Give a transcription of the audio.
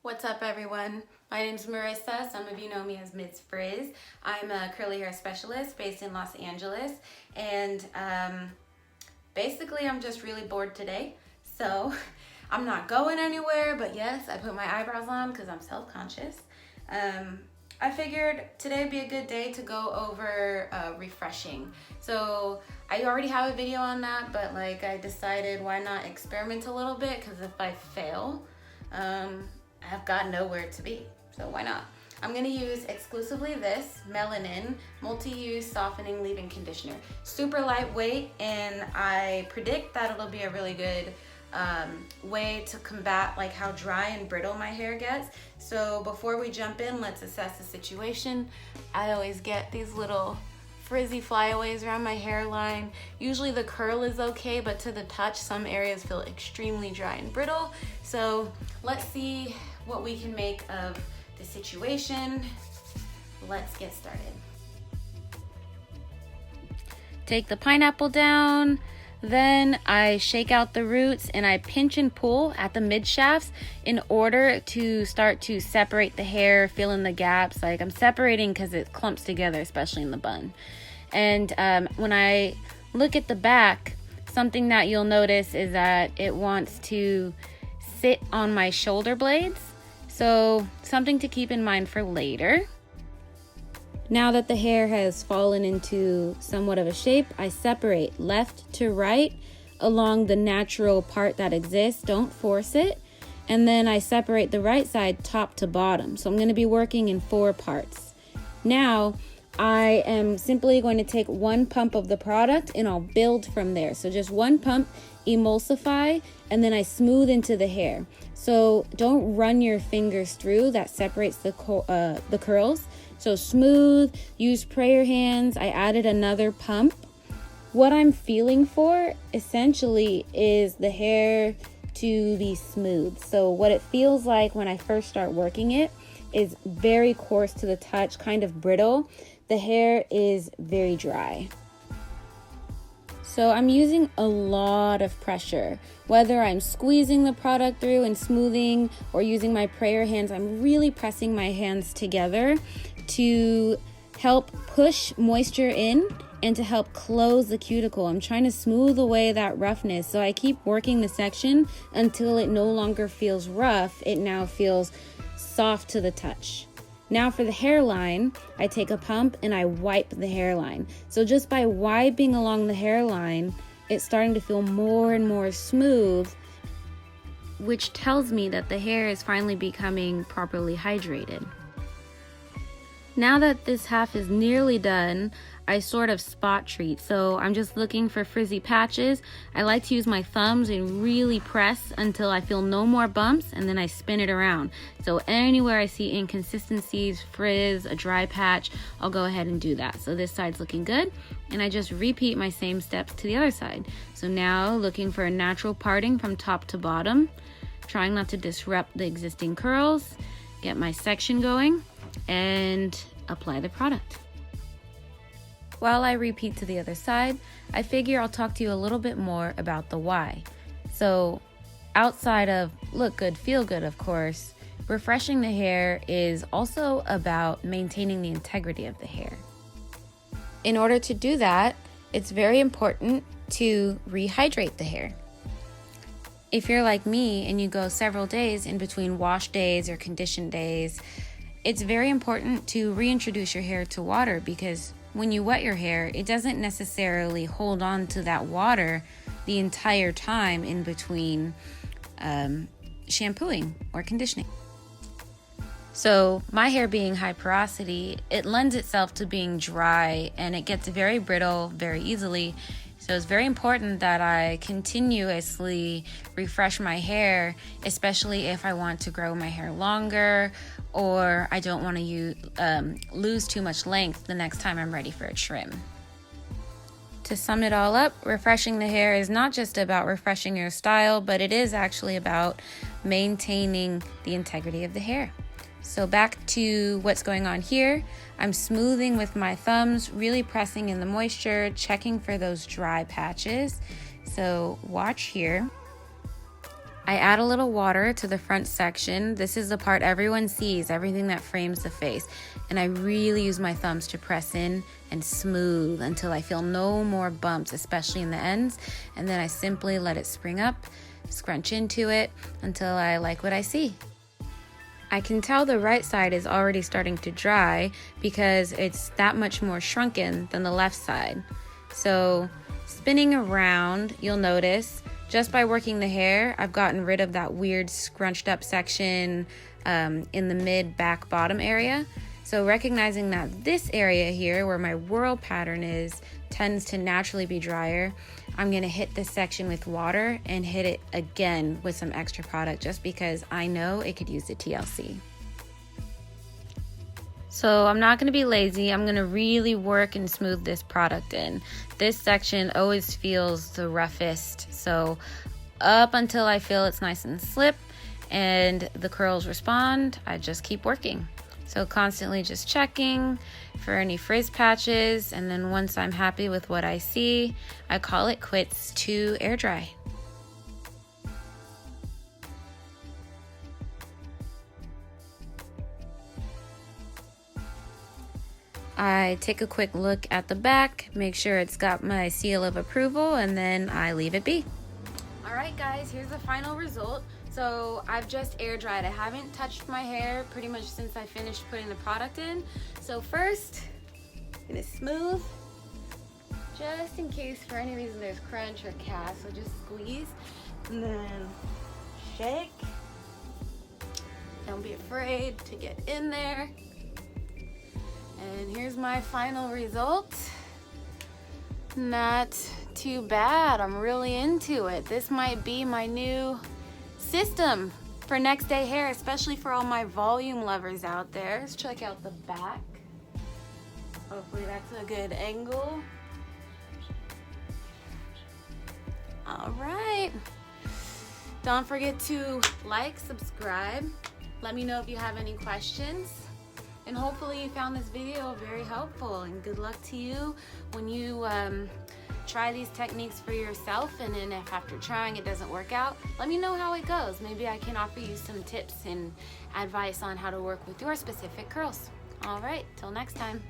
What's up, everyone? My name's Marissa. Some of you know me as Ms. Frizz. I'm a curly hair specialist based in Los Angeles, and basically I'm just really bored today. So I'm not going anywhere, but yes, I put my eyebrows on because I'm self-conscious. I figured today would be a good day to go over refreshing. So I already have a video on that, but I decided why not experiment a little bit, because if I fail, I've got nowhere to be, so why not? I'm gonna use exclusively this Melanin Multi-Use Softening Leave-In Conditioner. Super lightweight, and I predict that it'll be a really good way to combat how dry and brittle my hair gets. So before we jump in, let's assess the situation. I always get these little frizzy flyaways around my hairline. Usually the curl is okay, but to the touch, some areas feel extremely dry and brittle. So let's see what we can make of the situation. Let's get started. Take the pineapple down, then I shake out the roots and I pinch and pull at the mid shafts in order to start to separate the hair, fill in the gaps. I'm separating because it clumps together, especially in the bun. And when I look at the back, something that you'll notice is that it wants to sit on my shoulder blades. So something to keep in mind for later. Now that the hair has fallen into somewhat of a shape, I separate left to right along the natural part that exists. Don't force it. And then I separate the right side top to bottom. So I'm going to be working in 4 parts. Now I am simply going to take 1 pump of the product and I'll build from there. So just 1 pump, emulsify, and then I smooth into the hair. So don't run your fingers through, that separates the curls. So smooth, use prayer hands. I added another pump. What I'm feeling for essentially is the hair to be smooth. So what it feels like when I first start working it is very coarse to the touch, kind of brittle. The hair is very dry. So I'm using a lot of pressure. Whether I'm squeezing the product through and smoothing or using my prayer hands, I'm really pressing my hands together to help push moisture in and to help close the cuticle. I'm trying to smooth away that roughness. So I keep working the section until it no longer feels rough. It now feels soft to the touch. Now for the hairline, I take a pump and I wipe the hairline. So just by wiping along the hairline, it's starting to feel more and more smooth, which tells me that the hair is finally becoming properly hydrated. Now that this half is nearly done, I sort of spot treat. So I'm just looking for frizzy patches. I like to use my thumbs and really press until I feel no more bumps, and then I spin it around. So anywhere I see inconsistencies, frizz, a dry patch, I'll go ahead and do that. So this side's looking good, and I just repeat my same steps to the other side. So now looking for a natural parting from top to bottom, trying not to disrupt the existing curls, get my section going, and apply the product. While I repeat to the other side, I figure I'll talk to you a little bit more about the why. So outside of look good, feel good, of course, refreshing the hair is also about maintaining the integrity of the hair. In order to do that, it's very important to rehydrate the hair. If you're like me and you go several days in between wash days or condition days, it's very important to reintroduce your hair to water, because when you wet your hair, it doesn't necessarily hold on to that water the entire time in between shampooing or conditioning. So my hair being high porosity, it lends itself to being dry and it gets very brittle very easily. So it's very important that I continuously refresh my hair, especially if I want to grow my hair longer or I don't want to lose too much length the next time I'm ready for a trim. To sum it all up, refreshing the hair is not just about refreshing your style, but it is actually about maintaining the integrity of the hair. So back to what's going on here. I'm smoothing with my thumbs, really pressing in the moisture, checking for those dry patches. So watch here. I add a little water to the front section. This is the part everyone sees, everything that frames the face. And I really use my thumbs to press in and smooth until I feel no more bumps, especially in the ends. And then I simply let it spring up, scrunch into it until I like what I see. I can tell the right side is already starting to dry because it's that much more shrunken than the left side. So spinning around, you'll notice just by working the hair, I've gotten rid of that weird scrunched up section in the mid back bottom area. So recognizing that this area here where my whirl pattern is tends to naturally be drier, I'm gonna hit this section with water and hit it again with some extra product just because I know it could use the TLC. So I'm not gonna be lazy. I'm gonna really work and smooth this product in. This section always feels the roughest. So up until I feel it's nice and slip and the curls respond, I just keep working. So constantly just checking for any frizz patches. And then once I'm happy with what I see, I call it quits to air dry. I take a quick look at the back, make sure it's got my seal of approval, and then I leave it be. All right, guys, here's the final result. So I've just air dried. I haven't touched my hair pretty much since I finished putting the product in. So first, I'm gonna smooth, just in case for any reason there's crunch or cast. So just squeeze, and then shake. Don't be afraid to get in there. And here's my final result. Not too bad. I'm really into it. This might be my new system for next day hair, especially for all my volume lovers out there. Let's check out the back. Hopefully that's a good angle. All right. Don't forget to like, subscribe. Let me know if you have any questions. And hopefully you found this video very helpful, and good luck to you when you try these techniques for yourself. And then if after trying it doesn't work out, let me know how it goes. Maybe I can offer you some tips and advice on how to work with your specific curls. All right, till next time.